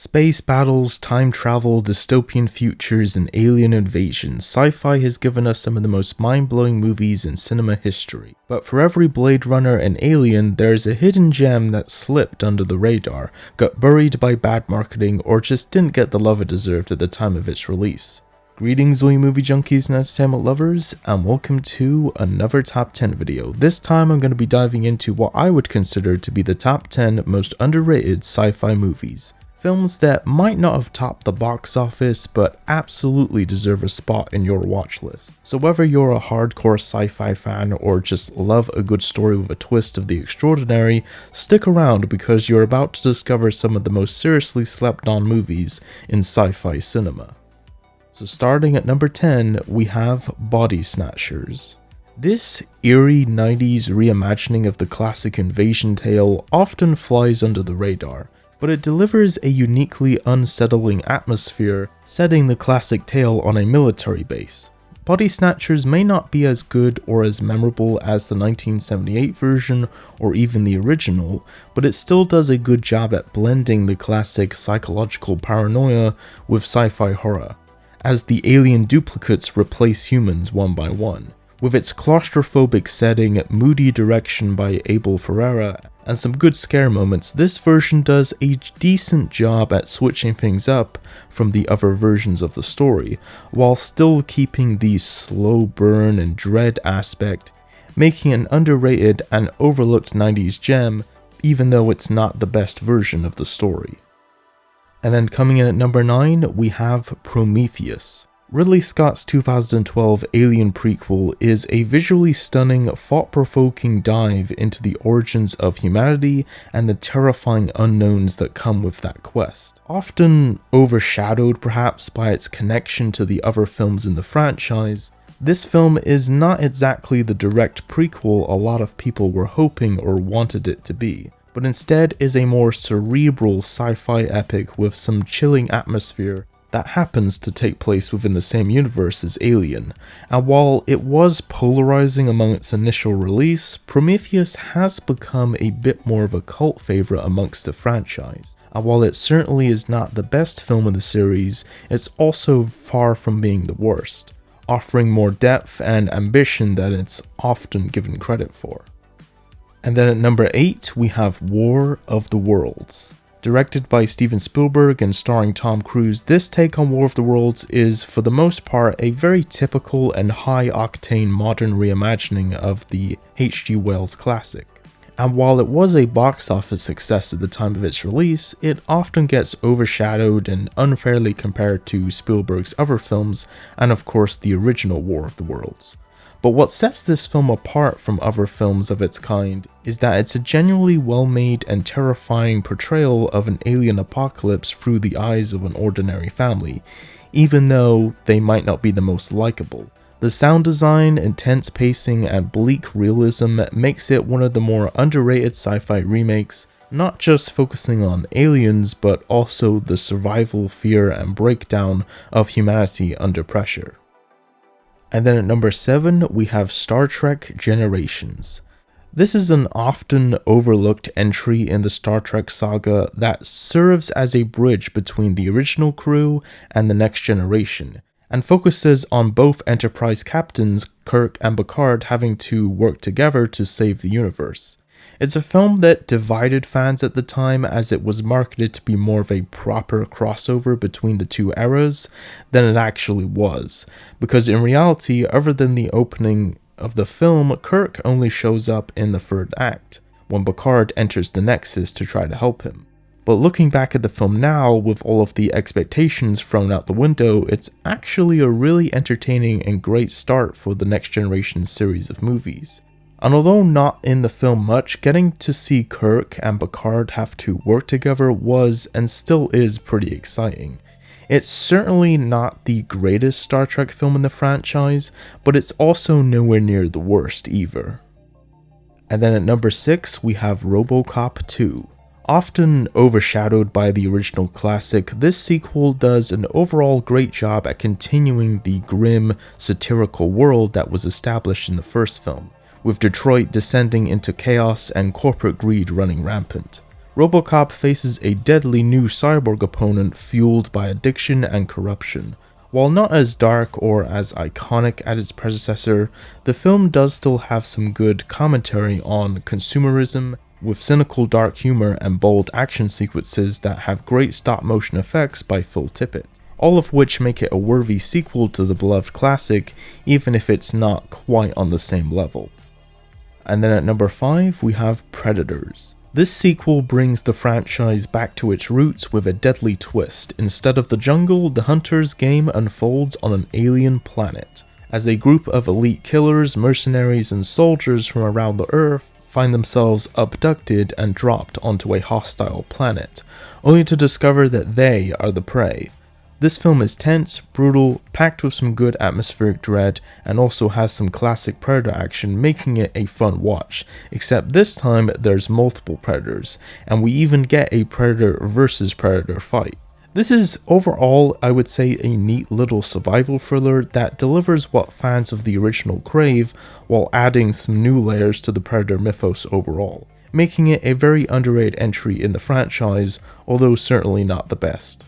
Space battles, time travel, dystopian futures, and alien invasions, sci-fi has given us some of the most mind-blowing movies in cinema history. But for every Blade Runner and Alien, there is a hidden gem that slipped under the radar, got buried by bad marketing, or just didn't get the love it deserved at the time of its release. Greetings all you movie junkies and entertainment lovers, and welcome to another top 10 video. This time I'm going to be diving into what I would consider to be the top 10 most underrated sci-fi movies. Films that might not have topped the box office, but absolutely deserve a spot in your watch list. So whether you're a hardcore sci-fi fan or just love a good story with a twist of the extraordinary, stick around because you're about to discover some of the most seriously slept on movies in sci-fi cinema. So starting at number 10, we have Body Snatchers. This eerie 90s reimagining of the classic invasion tale often flies under the radar, but it delivers a uniquely unsettling atmosphere, setting the classic tale on a military base. Body Snatchers may not be as good or as memorable as the 1978 version or even the original, but it still does a good job at blending the classic psychological paranoia with sci-fi horror, as the alien duplicates replace humans one by one. With its claustrophobic setting, moody direction by Abel Ferrara, and some good scare moments, this version does a decent job at switching things up from the other versions of the story, while still keeping the slow burn and dread aspect, making an underrated and overlooked 90s gem, even though it's not the best version of the story. And then coming in at number 9, we have Prometheus. Ridley Scott's 2012 Alien prequel is a visually stunning, thought-provoking dive into the origins of humanity and the terrifying unknowns that come with that quest. Often overshadowed perhaps by its connection to the other films in the franchise, this film is not exactly the direct prequel a lot of people were hoping or wanted it to be, but instead is a more cerebral sci-fi epic with some chilling atmosphere that happens to take place within the same universe as Alien. And while it was polarizing among its initial release, Prometheus has become a bit more of a cult favorite amongst the franchise. And while it certainly is not the best film in the series, it's also far from being the worst, offering more depth and ambition than it's often given credit for. And then at number 8, we have War of the Worlds. Directed by Steven Spielberg and starring Tom Cruise, this take on War of the Worlds is, for the most part, a very typical and high-octane modern reimagining of the H.G. Wells classic. And while it was a box office success at the time of its release, it often gets overshadowed and unfairly compared to Spielberg's other films, and of course the original War of the Worlds. But what sets this film apart from other films of its kind is that it's a genuinely well-made and terrifying portrayal of an alien apocalypse through the eyes of an ordinary family, even though they might not be the most likable. The sound design, intense pacing, and bleak realism makes it one of the more underrated sci-fi remakes, not just focusing on aliens, but also the survival, fear, and breakdown of humanity under pressure. And then at number 7, we have Star Trek Generations. This is an often overlooked entry in the Star Trek saga that serves as a bridge between the original crew and the next generation, and focuses on both Enterprise captains Kirk and Picard having to work together to save the universe. It's a film that divided fans at the time, as it was marketed to be more of a proper crossover between the two eras than it actually was, because in reality, other than the opening of the film, Kirk only shows up in the third act, when Picard enters the Nexus to try to help him. But looking back at the film now, with all of the expectations thrown out the window, it's actually a really entertaining and great start for the Next Generation series of movies. And although not in the film much, getting to see Kirk and Picard have to work together was and still is pretty exciting. It's certainly not the greatest Star Trek film in the franchise, but it's also nowhere near the worst either. And then at number 6, we have Robocop II. Often overshadowed by the original classic, this sequel does an overall great job at continuing the grim, satirical world that was established in the first film, with Detroit descending into chaos and corporate greed running rampant. Robocop faces a deadly new cyborg opponent fueled by addiction and corruption. While not as dark or as iconic as its predecessor, the film does still have some good commentary on consumerism, with cynical dark humor and bold action sequences that have great stop-motion effects by Phil Tippett, all of which make it a worthy sequel to the beloved classic, even if it's not quite on the same level. And then at number 5, we have Predators. This sequel brings the franchise back to its roots with a deadly twist. Instead of the jungle, the hunter's game unfolds on an alien planet, as a group of elite killers, mercenaries, and soldiers from around the Earth find themselves abducted and dropped onto a hostile planet, only to discover that they are the prey. This film is tense, brutal, packed with some good atmospheric dread, and also has some classic Predator action, making it a fun watch, except this time there's multiple Predators, and we even get a Predator versus Predator fight. This is overall, I would say, a neat little survival thriller that delivers what fans of the original crave, while adding some new layers to the Predator mythos overall, making it a very underrated entry in the franchise, although certainly not the best.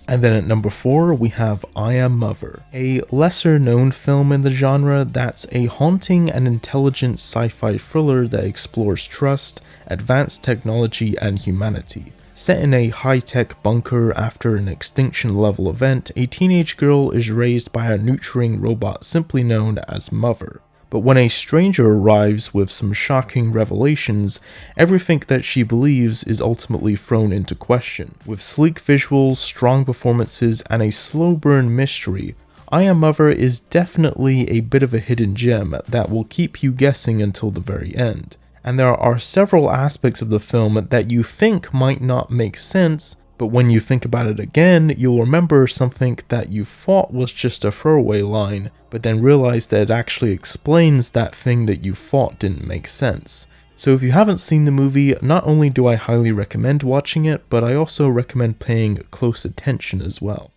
And then at number 4, we have I Am Mother, a lesser known film in the genre that's a haunting and intelligent sci-fi thriller that explores trust, advanced technology, and humanity. Set in a high-tech bunker after an extinction-level event, a teenage girl is raised by a nurturing robot simply known as Mother. But when a stranger arrives with some shocking revelations, everything that she believes is ultimately thrown into question. With sleek visuals, strong performances, and a slow burn mystery, I Am Mother is definitely a bit of a hidden gem that will keep you guessing until the very end. And there are several aspects of the film that you think might not make sense, but when you think about it again, you'll remember something that you thought was just a throwaway line, but then realize that it actually explains that thing that you thought didn't make sense. So if you haven't seen the movie, not only do I highly recommend watching it, but I also recommend paying close attention as well.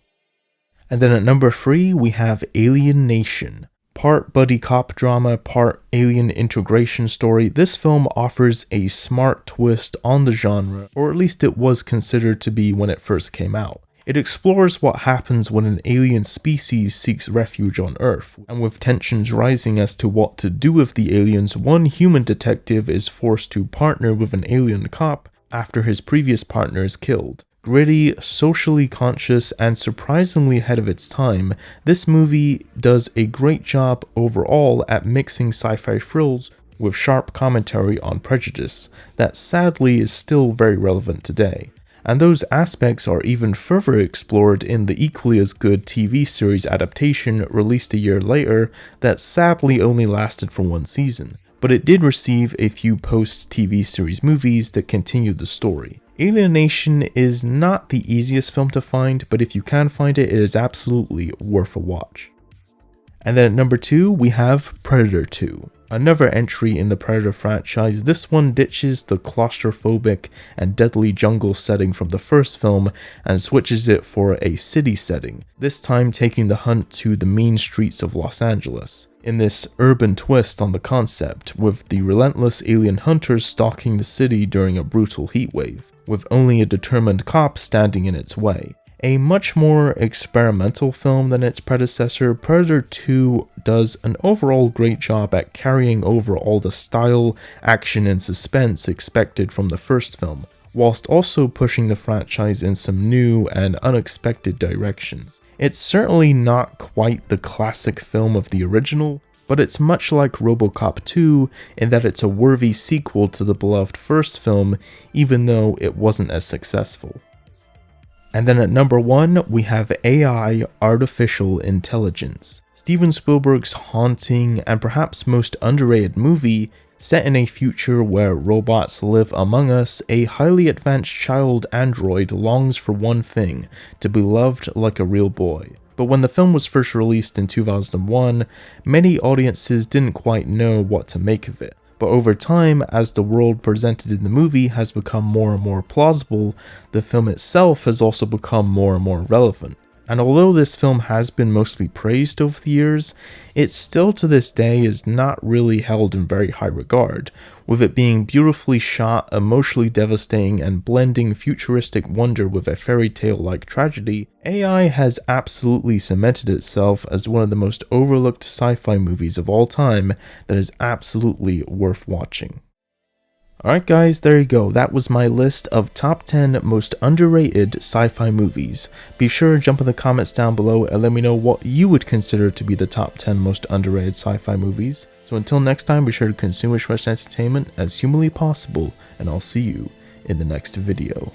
And then at number 3, we have Alien Nation. Part buddy cop drama, part alien integration story, this film offers a smart twist on the genre, or at least it was considered to be when it first came out. It explores what happens when an alien species seeks refuge on Earth, and with tensions rising as to what to do with the aliens, one human detective is forced to partner with an alien cop after his previous partner is killed. Gritty, socially conscious, and surprisingly ahead of its time, this movie does a great job overall at mixing sci-fi thrills with sharp commentary on prejudice that sadly is still very relevant today. And those aspects are even further explored in the equally as good TV series adaptation released a year later that sadly only lasted for one season, but it did receive a few post-TV series movies that continued the story. Alien Nation is not the easiest film to find, but if you can find it, it is absolutely worth a watch. And then at number 2, we have Predator II. Another entry in the Predator franchise. This one ditches the claustrophobic and deadly jungle setting from the first film and switches it for a city setting, this time taking the hunt to the mean streets of Los Angeles. In this urban twist on the concept, with the relentless alien hunters stalking the city during a brutal heatwave, with only a determined cop standing in its way. A much more experimental film than its predecessor, Predator 2 does an overall great job at carrying over all the style, action, and suspense expected from the first film, whilst also pushing the franchise in some new and unexpected directions. It's certainly not quite the classic film of the original, but it's much like Robocop 2 in that it's a worthy sequel to the beloved first film, even though it wasn't as successful. And then at number 1, we have AI, Artificial Intelligence. Steven Spielberg's haunting and perhaps most underrated movie, set in a future where robots live among us, a highly advanced child android longs for one thing, to be loved like a real boy. But when the film was first released in 2001, many audiences didn't quite know what to make of it. But over time, as the world presented in the movie has become more and more plausible, the film itself has also become more and more relevant. And although this film has been mostly praised over the years, it still to this day is not really held in very high regard, with it being beautifully shot, emotionally devastating, and blending futuristic wonder with a fairy tale-like tragedy. AI has absolutely cemented itself as one of the most overlooked sci-fi movies of all time that is absolutely worth watching. Alright guys, there you go. That was my list of top 10 most underrated sci-fi movies. Be sure to jump in the comments down below and let me know what you would consider to be the top 10 most underrated sci-fi movies. So until next time, be sure to consume as much entertainment as humanly possible, and I'll see you in the next video.